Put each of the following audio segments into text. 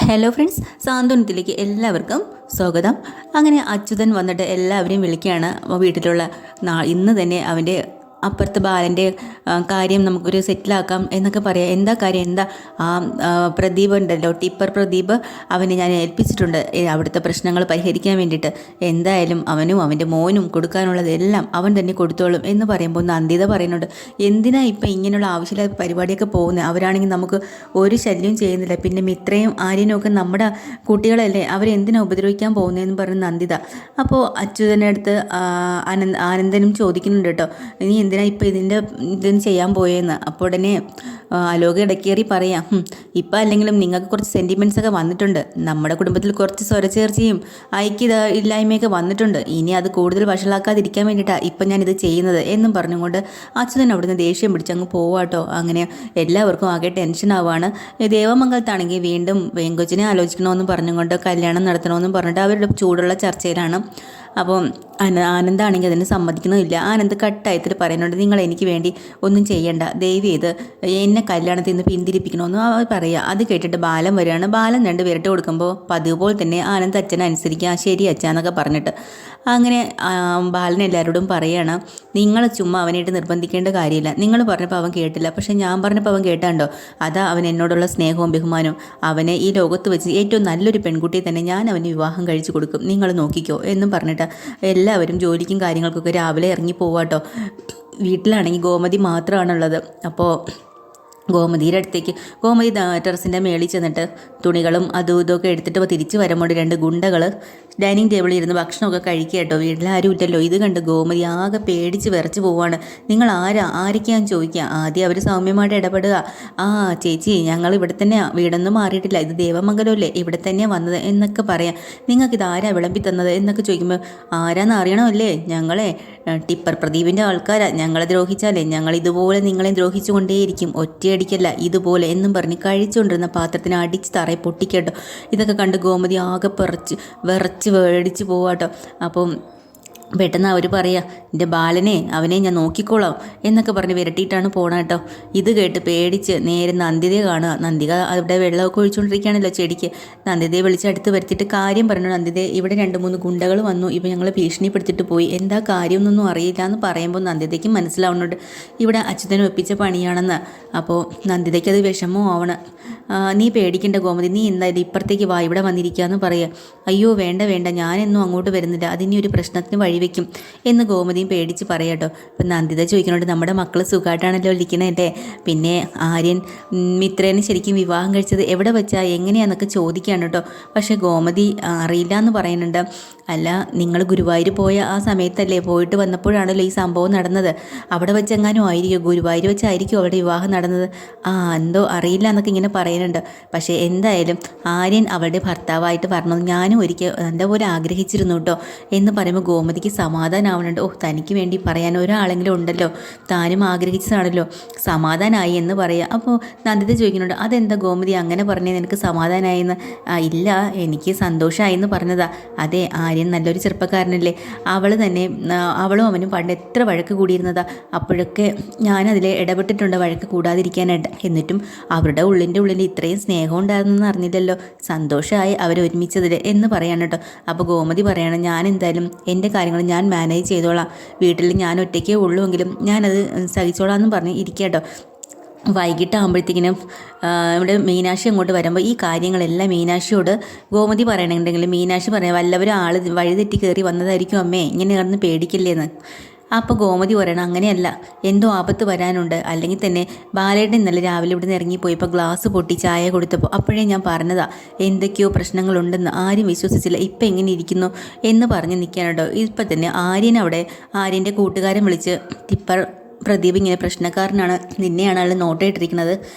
Hello friends, സാന്ത്വനത്തിലേക്ക് എല്ലാവർക്കും സ്വാഗതം. അങ്ങനെ അച്യുതൻ വന്നിട്ട് എല്ലാവരെയും വിളിക്കുകയാണ്. വീട്ടിലുള്ള ഇന്ന് തന്നെ അവൻ്റെ അപ്പുറത്ത് ബാലൻ്റെ കാര്യം നമുക്കൊരു സെറ്റിലാക്കാം എന്നൊക്കെ പറയാം. എന്താ കാര്യം, എന്താ പ്രദീപ് ഉണ്ടല്ലോ, ടിപ്പർ പ്രദീപ്, അവനെ ഞാൻ ഏൽപ്പിച്ചിട്ടുണ്ട് അവിടുത്തെ പ്രശ്നങ്ങൾ പരിഹരിക്കാൻ വേണ്ടിയിട്ട്. എന്തായാലും അവനും അവൻ്റെ മോനും കൊടുക്കാനുള്ളതെല്ലാം അവൻ തന്നെ കൊടുത്തോളും എന്ന് പറയുമ്പോൾ നന്ദിത പറയുന്നുണ്ട്, എന്തിനാ ഇപ്പം ഇങ്ങനെയുള്ള ആവശ്യമില്ലാത്ത പരിപാടിയൊക്കെ പോകുന്നത്? അവരാണെങ്കിൽ നമുക്ക് ഒരു ശല്യം ചെയ്യുന്നില്ല, പിന്നെ മിത്രയും ആര്യനും ഒക്കെ നമ്മുടെ കുട്ടികളല്ലേ, അവരെന്തിനാ ഉപദ്രവിക്കാൻ പോകുന്നതെന്ന് പറഞ്ഞ് നന്ദിത. അപ്പോൾ അച്യുതൻ്റെ അടുത്ത് ആനന്ദനും ചോദിക്കുന്നുണ്ട് കേട്ടോ, നീ എന്തിനാ ഇപ്പം ഇതിന് ചെയ്യാൻ പോയെന്ന്. അപ്പോൾ ഉടനെ അലോക ഇടക്കേറി പറയാം, ഇപ്പം അല്ലെങ്കിലും നിങ്ങൾക്ക് കുറച്ച് സെൻറ്റിമെൻറ്റ്സ് ഒക്കെ വന്നിട്ടുണ്ട്, നമ്മുടെ കുടുംബത്തിൽ കുറച്ച് സ്വരച്ചേർച്ചയും ഐക്യത ഇല്ലായ്മയൊക്കെ വന്നിട്ടുണ്ട്, ഇനി അത് കൂടുതൽ വഷളാക്കാതിരിക്കാൻ വേണ്ടിയിട്ടാണ് ഇപ്പം ഞാനിത് ചെയ്യുന്നത് എന്നും പറഞ്ഞുകൊണ്ട് അച്യുതൻ അവിടുന്ന് ദേഷ്യം പിടിച്ചങ്ങ് പോവാട്ടോ. അങ്ങനെ എല്ലാവർക്കും ആകെ ടെൻഷൻ ആവുകയാണ്. ദേവമംഗലത്താണെങ്കിൽ വീണ്ടും വെങ്കൊച്ചിനെ ആലോചിക്കണമെന്നും പറഞ്ഞുകൊണ്ട് കല്യാണം നടത്തണമെന്നും പറഞ്ഞിട്ട് അവരുടെ ചൂടുള്ള ചർച്ചയിലാണ്. അപ്പോൾ ആനന്ദാണെങ്കിൽ അതിന് സമ്മതിക്കുന്നില്ല. ആനന്ദ് കട്ടായത്തിൽ പറയുന്നുണ്ട്, നിങ്ങൾ എനിക്ക് വേണ്ടി ഒന്നും ചെയ്യണ്ട, ദയവ് ചെയ്ത് എന്നെ കല്യാണത്തിൽ നിന്ന് പിന്തിരിപ്പിക്കണമെന്ന് അവർ പറയുക. അത് കേട്ടിട്ട് ബാലൻ വരികയാണ്. ബാലൻ 2 വിരട്ട് കൊടുക്കുമ്പോൾ പതിവ് പോലെ തന്നെ ആനന്ദ് അച്ഛനെ അനുസരിക്കുക, ശരി അച്ഛന്നൊക്കെ പറഞ്ഞിട്ട് അങ്ങനെ ബാലൻ എല്ലാവരോടും പറയുകയാണ്, നിങ്ങൾ ചുമ്മാ അവനായിട്ട് നിർബന്ധിക്കേണ്ട കാര്യമില്ല, നിങ്ങൾ പറഞ്ഞപ്പോൾ അവൻ കേട്ടില്ല, പക്ഷേ ഞാൻ പറഞ്ഞപ്പോൾ അവൻ കേട്ടാണ്ടോ, അതാ അവൻ എന്നോടുള്ള സ്നേഹവും ബഹുമാനവും. അവനെ ഈ ലോകത്ത് വെച്ച് ഏറ്റവും നല്ലൊരു പെൺകുട്ടിയെ തന്നെ ഞാൻ അവന് വിവാഹം കഴിച്ചു കൊടുക്കും, നിങ്ങൾ നോക്കിക്കോ എന്നും പറഞ്ഞിട്ട് എല്ലാവരും ജോലിക്കും കാര്യങ്ങൾക്കൊക്കെ രാവിലെ ഇറങ്ങി പോവാട്ടോ. വീട്ടിലാണെങ്കിൽ ഗോമതി മാത്രമാണുള്ളത്. അപ്പോൾ ഗോമതിയുടെ അടുത്തേക്ക് ഗോമതി ടെറസിൻ്റെ മേളിൽ ചെന്നിട്ട് തുണികളും അതും ഇതൊക്കെ എടുത്തിട്ട് തിരിച്ച് വരുമ്പോൾ 2 ഗുണ്ടകൾ ഡൈനിങ് ടേബിളിൽ ഇരുന്ന് ഭക്ഷണമൊക്കെ കഴിക്കുക കേട്ടോ. വീട്ടിലാരും ഇല്ലല്ലോ. ഇത് കണ്ട് ഗോമതി ആകെ പേടിച്ച് വിറച്ച് പോവാണ്. നിങ്ങൾ ആരൊക്കെയാന്ന് ചോദിക്കുക. ആദ്യം അവർ സൗമ്യമായിട്ട് ഇടപെടുക, ചേച്ചി ഞങ്ങൾ ഇവിടെ തന്നെയാണ്, വീടൊന്നും മാറിയിട്ടില്ല, ഇത് ദേവമംഗലമല്ലേ, ഇവിടെ തന്നെയാണ് വന്നത് എന്നൊക്കെ പറയാം. നിങ്ങൾക്കിത് ആരാ വിളമ്പി തന്നത് എന്നൊക്കെ ചോദിക്കുമ്പോൾ, ആരാന്ന് അറിയണമല്ലേ, ഞങ്ങളെ ടിപ്പർ പ്രദീപിൻ്റെ ആൾക്കാരാണ്, ഞങ്ങളെ ദ്രോഹിച്ചാലേ ഞങ്ങൾ ഇതുപോലെ നിങ്ങളെ ദ്രോഹിച്ചു കൊണ്ടേയിരിക്കും, ഒറ്റയടിക്കല്ല ഇതുപോലെ എന്നും പറഞ്ഞ് കഴിച്ചുകൊണ്ടിരുന്ന പാത്രത്തിന് അടിച്ച് തറയെ പൊട്ടിക്കേട്ടോ. ഇതൊക്കെ കണ്ട് ഗോമതി ആകെ വിറച്ച് മേടിച്ച് പോവാട്ടോ. അപ്പം പെട്ടെന്ന് അവർ പറയുക, എൻ്റെ ബാലനെ അവനെ ഞാൻ നോക്കിക്കോളാം എന്നൊക്കെ പറഞ്ഞ് വിരട്ടിയിട്ടാണ് പോകണം കേട്ടോ. ഇത് കേട്ട് പേടിച്ച് നേരെ നന്ദിതയെ കാണുക. നന്ദിക അവിടെ വെള്ളമൊക്കെ ഒഴിച്ചുകൊണ്ടിരിക്കുകയാണല്ലോ ചെടിക്ക്. നന്ദിതയെ വിളിച്ച് അടുത്ത് വരുത്തിയിട്ട് കാര്യം പറഞ്ഞു, നന്ദിതയെ ഇവിടെ 2-3 ഗുണ്ടകൾ വന്നു, ഇപ്പം ഞങ്ങൾ ഭീഷണിപ്പെടുത്തിയിട്ട് പോയി, എന്താ കാര്യമൊന്നും അറിയില്ല എന്ന് പറയുമ്പോൾ നന്ദിതയ്ക്ക് മനസ്സിലാവുന്നുണ്ട് ഇവിടെ അച്യുതനെ ഒപ്പിച്ച പണിയാണെന്ന്. അപ്പോൾ നന്ദിതയ്ക്ക് അത് വിഷമവും ആവണം. നീ പേടിക്കേണ്ട ഗോമതി, നീ എന്തായാലും ഇപ്പുറത്തേക്ക് വാ, ഇവിടെ വന്നിരിക്കുക എന്ന് പറയുക. അയ്യോ വേണ്ട ഞാനെന്നും അങ്ങോട്ട് വരുന്നില്ല, അതിനി ഒരു പ്രശ്നത്തിന് വഴിവെക്കും എന്ന് ഗോമതിയും പേടിച്ച് പറയാട്ടോ. ഇപ്പം നന്ദിത ചോദിക്കുന്നുണ്ട്, നമ്മുടെ മക്കൾ സുഖമായിട്ടാണല്ലോ ഇരിക്കണല്ലേ, പിന്നെ ആര്യൻ മിത്രേനെ ശരിക്കും വിവാഹം കഴിച്ചത് എവിടെ വെച്ചാൽ എങ്ങനെയാണെന്നൊക്കെ ചോദിക്കുകയാണ് കേട്ടോ. പക്ഷേ ഗോമതി അറിയില്ല എന്ന് പറയുന്നുണ്ട്. അല്ല, നിങ്ങൾ ഗുരുവായൂർ പോയ ആ സമയത്തല്ലേ, പോയിട്ട് വന്നപ്പോഴാണല്ലോ ഈ സംഭവം നടന്നത്, അവിടെ വെച്ചെങ്ങാനും ആയിരിക്കും, ഗുരുവായൂർ വെച്ചായിരിക്കും അവിടെ വിവാഹം നടന്നത്, എന്തോ അറിയില്ല എന്നൊക്കെ ഇങ്ങനെ പറയുന്നുണ്ട്. പക്ഷേ എന്തായാലും ആര്യൻ അവളുടെ ഭർത്താവായിട്ട് പറഞ്ഞത് ഞാനും ഒരിക്കൽ എൻ്റെ പോലെ ആഗ്രഹിച്ചിരുന്നു കേട്ടോ എന്ന് പറയുമ്പോൾ ഗോമതിക്ക് സമാധാനമാവുന്നുണ്ട്. തനിക്ക് വേണ്ടി പറയാൻ ഒരാളെങ്കിലും ഉണ്ടല്ലോ, താനും ആഗ്രഹിച്ചതാണല്ലോ, സമാധാനമായി എന്ന് പറയുക. അപ്പോൾ നന്ദിത ചോദിക്കുന്നുണ്ട്, അതെന്താ ഗോമതി അങ്ങനെ പറഞ്ഞേ, നിനക്ക് സമാധാനമായെന്ന്? ഇല്ല, എനിക്ക് സന്തോഷമായി എന്ന് പറഞ്ഞതാ. അതെ, ആര്യൻ നല്ലൊരു ചെറുപ്പക്കാരനല്ലേ, അവളും അവനും പണ്ട് എത്ര വഴക്ക് കൂടിയിരുന്നതാ, അപ്പോഴൊക്കെ ഞാനതിൽ ഇടപെട്ടിട്ടുണ്ട് വഴക്ക് കൂടാതിരിക്കാനായിട്ട്, എന്നിട്ടും അവരുടെ ഉള്ളിൻ്റെ ഉള്ളിൽ ഇത്രയും സ്നേഹം ഉണ്ടായിരുന്നെന്ന് അറിഞ്ഞില്ലല്ലോ, സന്തോഷമായി അവരൊരുമിച്ചതിൽ എന്ന് പറയാണ് കേട്ടോ. അപ്പോൾ ഗോമതി പറയണം, ഞാൻ എന്തായാലും എൻ്റെ കാര്യങ്ങൾ ഞാൻ മാനേജ് ചെയ്തോളാം, വീട്ടിൽ ഞാൻ ഒറ്റയ്ക്കേ ഉള്ളൂവെങ്കിലും ഞാനത് സഹിച്ചോളാം എന്ന് പറഞ്ഞ് ഇരിക്കട്ടോ. വൈകിട്ടാകുമ്പോഴത്തേക്കിനും ഇവിടെ മീനാക്ഷി അങ്ങോട്ട് വരുമ്പോൾ ഈ കാര്യങ്ങളെല്ലാം മീനാക്ഷിയോട് ഗോമതി പറയണമെന്നുണ്ടെങ്കിൽ മീനാക്ഷി പറയാം, വല്ലവരും ആൾ വഴിതെറ്റി കയറി വന്നതായിരിക്കും അമ്മേ, ഇങ്ങനെ കിടന്ന് പേടിക്കില്ലേന്ന്. അപ്പോൾ ഗോമതി പറയണം, അങ്ങനെയല്ല, എന്തോ ആപത്ത് വരാനുണ്ട്, അല്ലെങ്കിൽ തന്നെ ബാലേട്ടൻ ഇന്നലെ രാവിലെ ഇവിടെ നിന്ന് ഇറങ്ങിപ്പോയപ്പോൾ ഗ്ലാസ് പൊട്ടി ചായ കൊടുത്തപ്പോൾ അപ്പോഴേ ഞാൻ പറഞ്ഞതാ എന്തൊക്കെയോ പ്രശ്നങ്ങളുണ്ടെന്ന്, ആരും വിശ്വസിച്ചില്ല, ഇപ്പം എങ്ങനെ ഇരിക്കുന്നു എന്ന് പറഞ്ഞ് നിൽക്കാനുണ്ടോ. ഇപ്പം തന്നെ ആര്യൻ്റെ കൂട്ടുകാരൻ വിളിച്ച്, ടിപ്പർ പ്രദീപ് ഇങ്ങനെ പ്രശ്നക്കാരനാണ്, നിന്നെയാണ് ആൾ നോട്ടയിട്ടിരിക്കുന്നത്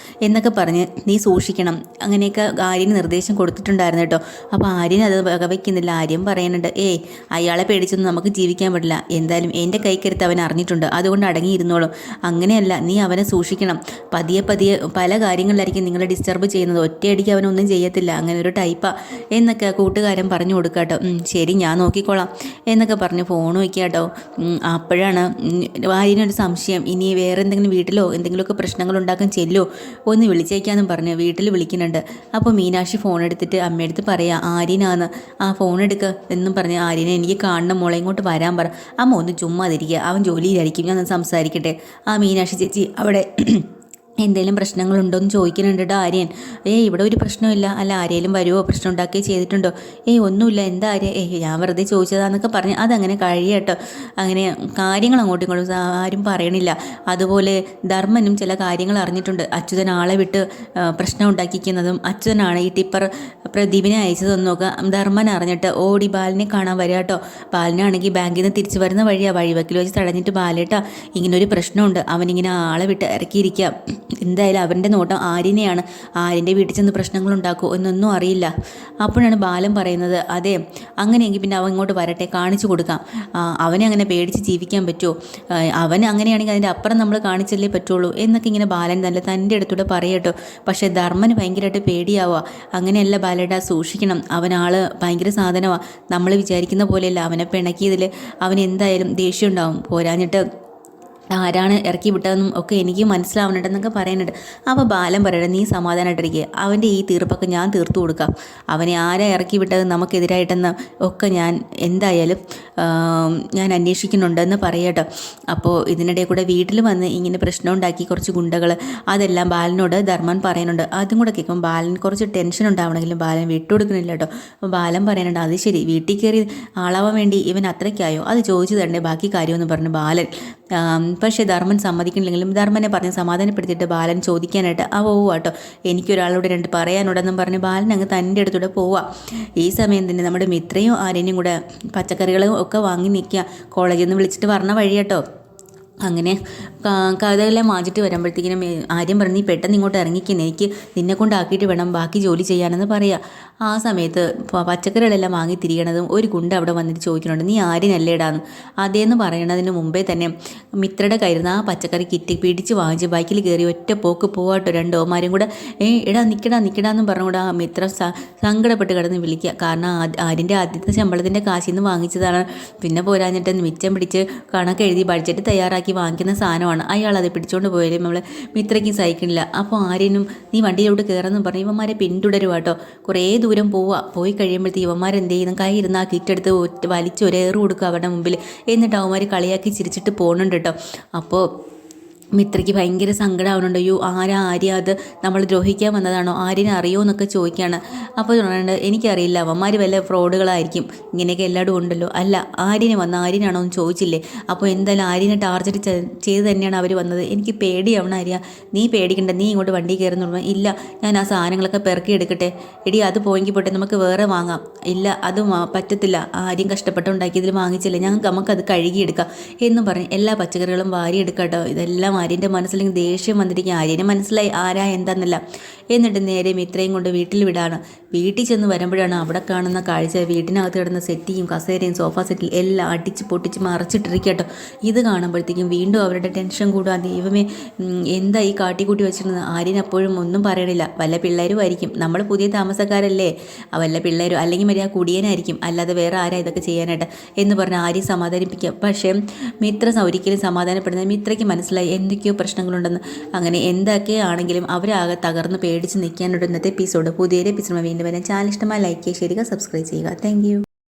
എന്നൊക്കെ പറഞ്ഞ് നീ സൂക്ഷിക്കണം, അങ്ങനെയൊക്കെ ആര്യന് നിർദ്ദേശം കൊടുത്തിട്ടുണ്ടായിരുന്നു കേട്ടോ. അപ്പോൾ ആര്യൻ അത് വകവയ്ക്കുന്നില്ല. ആര്യം പറയുന്നുണ്ട്, അയാളെ പേടിച്ചൊന്നും നമുക്ക് ജീവിക്കാൻ പറ്റില്ല, എന്തായാലും എൻ്റെ കൈക്കരുത്ത് അവൻ അറിഞ്ഞിട്ടുണ്ട്, അതുകൊണ്ട് അടങ്ങിയിരുന്നോളും, അങ്ങനെയല്ല നീ അവനെ സൂക്ഷിക്കണം, പതിയെ പല കാര്യങ്ങളിലായിരിക്കും നിങ്ങളെ ഡിസ്റ്റർബ് ചെയ്യുന്നത്, ഒറ്റയടിക്ക് അവനൊന്നും ചെയ്യത്തില്ല, അങ്ങനെ ഒരു ടൈപ്പാ എന്നൊക്കെ കൂട്ടുകാരൻ പറഞ്ഞു കൊടുക്കാട്ടോ. ശരി, ഞാൻ നോക്കിക്കോളാം എന്നൊക്കെ പറഞ്ഞ് ഫോൺ വയ്ക്കുക കേട്ടോ. അപ്പോഴാണ് ആര്യനൊരു സംശയം, ഇനി വേറെ എന്തെങ്കിലും വീട്ടിലോ എന്തെങ്കിലുമൊക്കെ പ്രശ്നങ്ങൾ ഉണ്ടാക്കാൻ ചെല്ലോ ഒന്ന് വിളിച്ചേക്കാന്നും പറഞ്ഞ് വീട്ടിൽ വിളിക്കുന്നുണ്ട്. അപ്പോൾ മീനാക്ഷി ഫോൺ എടുത്തിട്ട് അമ്മയടുത്ത് പറയാം ആര്യനാന്ന്, ആ ഫോൺ എടുക്കുക എന്നും പറഞ്ഞ് ആര്യനെ എനിക്ക് കാണണം മോളെ ഇങ്ങോട്ട് വരാൻ പറ. അമ്മ ഒന്ന് ചുമ്മാതിരിക്കുക, അവൻ ജോലിയിലായിരിക്കും, ഞാൻ സംസാരിക്കട്ടെ. ആ മീനാക്ഷി ചേച്ചി അവിടെ എന്തെങ്കിലും പ്രശ്നങ്ങളുണ്ടോയെന്ന് ചോദിക്കുന്നുണ്ട് കേട്ടോ ആര്യൻ. ഇവിടെ ഒരു പ്രശ്നമില്ല. അല്ല ആരെങ്കിലും വരുമോ, പ്രശ്നം ഉണ്ടാക്കുകയോ ചെയ്തിട്ടുണ്ടോ? ഒന്നുമില്ല. എന്താ ആര്യ? ഞാൻ വെറുതെ ചോദിച്ചതാന്നൊക്കെ പറഞ്ഞ് അതങ്ങനെ കഴിയട്ടോ. അങ്ങനെ കാര്യങ്ങൾ അങ്ങോട്ടും ഇങ്ങോട്ടും ആരും പറയണില്ല. അതുപോലെ ധർമ്മനും ചില കാര്യങ്ങൾ അറിഞ്ഞിട്ടുണ്ട്. അച്യുതൻ ആളെ വിട്ട് പ്രശ്നം ഉണ്ടാക്കിക്കുന്നതും അച്യുതനാണ് ഈ ടിപ്പർ പ്രദീപിനെ അയച്ചതെന്നൊക്കെ ധർമ്മൻ അറിഞ്ഞിട്ട് ഓടി ബാലിനെ കാണാൻ വരിക കേട്ടോ. ബാലിനാണെങ്കിൽ ബാങ്കിൽ നിന്ന് തിരിച്ചു വരുന്ന വഴിയാണ്, വഴിവക്കിൽ വെച്ച് തടഞ്ഞിട്ട് ബാലേട്ടാ ഇങ്ങനൊരു പ്രശ്നമുണ്ട്, അവനിങ്ങനെ ആളെ വിട്ട് ഇറക്കിയിരിക്കുക, എന്തായാലും അവൻ്റെ നോട്ടം ആര്യനെയാണ്, ആര്യൻ്റെ വീട്ടിൽ ചെന്ന് പ്രശ്നങ്ങളുണ്ടാക്കുമോ എന്നൊന്നും അറിയില്ല. അപ്പോഴാണ് ബാലൻ പറയുന്നത് അതെ അങ്ങനെയെങ്കിൽ പിന്നെ അവൻ ഇങ്ങോട്ട് വരട്ടെ, കാണിച്ചു കൊടുക്കാം. അവനെ അങ്ങനെ പേടിച്ച് ജീവിക്കാൻ പറ്റുമോ? അവൻ അങ്ങനെയാണെങ്കിൽ അതിൻ്റെ അപ്പുറം നമ്മൾ കാണിച്ചല്ലേ പറ്റുള്ളൂ എന്നൊക്കെ ഇങ്ങനെ ബാലൻ നല്ല തൻ്റെ അടുത്തൂടെ പറയട്ടോ. പക്ഷേ ധർമ്മന് ഭയങ്കരമായിട്ട് പേടിയാവുക. അങ്ങനെയല്ല ബാലേട്ടാ, സൂക്ഷിക്കണം, അവനാൾ ഭയങ്കര സാധനമാണ്, നമ്മൾ വിചാരിക്കുന്ന പോലെയല്ല. അവനെ പിണക്കിയതിൽ അവൻ എന്തായാലും ദേഷ്യം ഉണ്ടാവും. പോരാഞ്ഞിട്ട് ആരാണ് ഇറക്കി വിട്ടതെന്നും ഒക്കെ എനിക്ക് മനസ്സിലാവുന്നുണ്ടെന്നൊക്കെ പറയുന്നുണ്ട്. അപ്പോൾ ബാലൻ പറയട്ടെ നീ സമാധാനമായിട്ടിരിക്കുക, അവൻ്റെ ഈ തീർപ്പൊക്കെ ഞാൻ തീർത്തു കൊടുക്കാം, അവനെ ആരാ ഇറക്കി വിട്ടത് നമുക്കെതിരായിട്ടെന്ന് ഒക്കെ ഞാൻ എന്തായാലും ഞാൻ അന്വേഷിക്കുന്നുണ്ടെന്ന് പറയട്ടോ. അപ്പോൾ ഇതിനിടെ കൂടെ വീട്ടിൽ വന്ന് ഇങ്ങനെ പ്രശ്നം ഉണ്ടാക്കി കുറച്ച് ഗുണ്ടകൾ, അതെല്ലാം ബാലനോട് ധർമ്മൻ പറയുന്നുണ്ട്. അതും കൂടെ കേൾക്കുമ്പോൾ ബാലൻ കുറച്ച് ടെൻഷൻ ഉണ്ടാവണമെങ്കിലും ബാലൻ വിട്ടുകൊടുക്കുന്നില്ല കേട്ടോ. അപ്പോൾ ബാലൻ പറയുന്നുണ്ട് അത് ശരി, വീട്ടിൽ കയറി ആളാവാൻ വേണ്ടി ഇവൻ അത്രയ്ക്കായോ, അത് ചോദിച്ചു തരണ്ടേ ബാക്കി കാര്യമെന്ന് പറഞ്ഞു ബാലൻ. പക്ഷേ ധർമ്മൻ സമ്മതിക്കണില്ലെങ്കിലും ധർമ്മനെ പറഞ്ഞ് സമാധാനപ്പെടുത്തിയിട്ട് ബാലൻ ചോദിക്കാനായിട്ട് പോവാട്ടോ. എനിക്കൊരാളോട് രണ്ട് പറയാനുണ്ടെന്നും പറഞ്ഞ് ബാലൻ അങ്ങ് തൻ്റെ അടുത്തൂടെ പോവാം. ഈ സമയം തന്നെ നമ്മുടെ മിത്രയും ആര്യനും കൂടെ പച്ചക്കറികളും ഒക്കെ വാങ്ങി നിൽക്കുക. കോളേജിൽ നിന്ന് വിളിച്ചിട്ട് പറഞ്ഞ വഴിയാട്ടോ. അങ്ങനെ കഥകളെല്ലാം മാറ്റിട്ട് വരുമ്പോഴത്തേക്കിനും ആര്യം പറഞ്ഞ് നീ പെട്ടെന്ന് ഇങ്ങോട്ട് ഇറങ്ങിക്കുന്നു, എനിക്ക് നിന്നെ കൊണ്ടാക്കിയിട്ട് വേണം ബാക്കി ജോലി ചെയ്യാനെന്ന് പറയുക. ആ സമയത്ത് പച്ചക്കറികളെല്ലാം വാങ്ങി തിരിയണതും ഒരു ഗുണ്ട അവിടെ വന്നിട്ട് ചോദിക്കുന്നുണ്ട് നീ ആര്യനല്ലേടാന്ന്. അതേന്ന് പറയണതിന് മുമ്പേ തന്നെ മിത്രയുടെ കയ്യിൽ ആ പച്ചക്കറി കിറ്റ് പിടിച്ച് വാങ്ങിച്ച് ബൈക്കിൽ കയറി ഒറ്റ പോക്ക് പോവാട്ടോ. രണ്ടോമാരും കൂടെ എടാ നിൽക്കടാന്നും പറഞ്ഞുകൂടെ ആ മിത്രം സങ്കടപ്പെട്ട് കിടന്ന് വിളിക്കുക. കാരണം ആര്യൻ്റെ ആദ്യത്തെ ശമ്പളത്തിൻ്റെ കാശിൽ നിന്ന് വാങ്ങിച്ചതാണ്. പിന്നെ പോരാഞ്ഞിട്ട് മിച്ചം പിടിച്ച് കണക്കെഴുതി ബഡ്ജറ്റ് തയ്യാറാക്കി വാങ്ങിക്കുന്ന സാധനമാണ്. അയാൾ അത് പിടിച്ചുകൊണ്ട് പോയാലും നമ്മൾ മിത്രയ്ക്കും സഹിക്കണില്ല. അപ്പോൾ ആര്യനും നീ വണ്ടിയിലോട്ട് കയറാമെന്ന് പറഞ്ഞ് ഇവന്മാരെ പിന്തുടരുവാട്ടോ. കുറേ ദൂരം പോയി കഴിയുമ്പോഴത്തേക്ക് ഇവന്മാരെന്ത് ചെയ്യുന്നു, കൈ ഇരുന്ന് ആ കിറ്റെടുത്ത് വലിച്ച് ഒരേറ് കൊടുക്കുക അവരുടെ മുമ്പിൽ. എന്നിട്ട് അവന്മാർ കളിയാക്കി ചിരിച്ചിട്ട് പോകുന്നുണ്ട് കേട്ടോ. അപ്പോൾ മിത്രയ്ക്ക് ഭയങ്കര സങ്കടമാവുന്നുണ്ട്. ആര്യ അത് നമ്മൾ ദ്രോഹിക്കാൻ വന്നതാണോ, ആര്യനെ അറിയുമോ എന്നൊക്കെ ചോദിക്കുകയാണ്. അപ്പോൾ പറയുന്നുണ്ട് എനിക്കറിയില്ല, അവന്മാർ വല്ല ഫ്രോഡുകളായിരിക്കും, ഇങ്ങനെയൊക്കെ എല്ലായിടും ഉണ്ടല്ലോ. അല്ല ആര്യനെ വന്ന ആര്യനാണോ എന്ന് ചോദിച്ചില്ലേ, അപ്പോൾ എന്തായാലും ആര്യനെ ടാർഗറ്റ് ചെയ്ത് തന്നെയാണ് അവർ വന്നത്. എനിക്ക് പേടിയാവണം ആര്യ, നീ പേടിക്കണ്ട, നീ ഇങ്ങോട്ട് വണ്ടി കയറുന്നു. ഇല്ല ഞാൻ ആ സാധനങ്ങളൊക്കെ പെറുക്കി എടുക്കട്ടെ. എടി അത് പോയെങ്കിൽ പോട്ടെ, നമുക്ക് വേറെ വാങ്ങാം. ഇല്ല അത് പറ്റത്തില്ല, ആര്യം കഷ്ടപ്പെട്ടുണ്ടാക്കിയതിൽ വാങ്ങിച്ചില്ല, നമുക്കത് കഴുകിയെടുക്കാം എന്നും പറഞ്ഞ് എല്ലാ പച്ചക്കറികളും വാരിയെടുക്കാം കേട്ടോ. ഇതെല്ലാം ആര്യൻ്റെ മനസ്സിലേക്ക് ദേഷ്യം വന്നിരിക്കുക. ആര്യന് മനസ്സിലായി ആരാ എന്താന്നല്ല. എന്നിട്ട് നേരെ മിത്രയും കൊണ്ട് വീട്ടിൽ വിടാണ്. വീട്ടിൽ ചെന്ന് വരുമ്പോഴാണ് അവിടെ കാണുന്ന കാഴ്ച, വീട്ടിനകത്ത് കിടന്ന സെറ്റിയും കസേരയും സോഫ സെറ്റിൽ എല്ലാം അടിച്ച് പൊട്ടിച്ച് മറച്ചിട്ടിരിക്കട്ടോ. ഇത് കാണുമ്പോഴത്തേക്കും വീണ്ടും അവരുടെ ടെൻഷൻ കൂടുക. ദൈവമേ എന്താ ഈ കാട്ടിക്കൂട്ടി വെച്ചിരുന്നത്. ആര്യൻ അപ്പോഴും ഒന്നും പറയണില്ല. വല്ല പിള്ളേരും ആയിരിക്കും, നമ്മൾ പുതിയ താമസക്കാരല്ലേ, വല്ല പിള്ളേരും അല്ലെങ്കിൽ മര്യാദ കുടിയനായിരിക്കും, അല്ലാതെ വേറെ ആരാ ഇതൊക്കെ ചെയ്യാനായിട്ട് എന്ന് പറഞ്ഞ് ആര്യം സമാധാനിപ്പിക്കുക. പക്ഷേ മിത്ര ഒരിക്കലും സമാധാനപ്പെടുന്നത് മിത്രയ്ക്ക് മനസ്സിലായി എന്തൊക്കെയോ പ്രശ്നങ്ങളുണ്ടെന്ന്. അങ്ങനെ എന്തൊക്കെയാണെങ്കിലും അവരാകെ തകർന്ന് പേടിച്ച് നിൽക്കാനുള്ള ഇന്നത്തെ എപ്പിസോഡ്. പുതിയൊരു എപ്പിസോഡ് വീണ്ടും വരാൻ ചാനൽ ഇഷ്ടമായി ലൈക്ക് ചെയ്യുക, സബ്സ്ക്രൈബ് ചെയ്യുക. Thank you.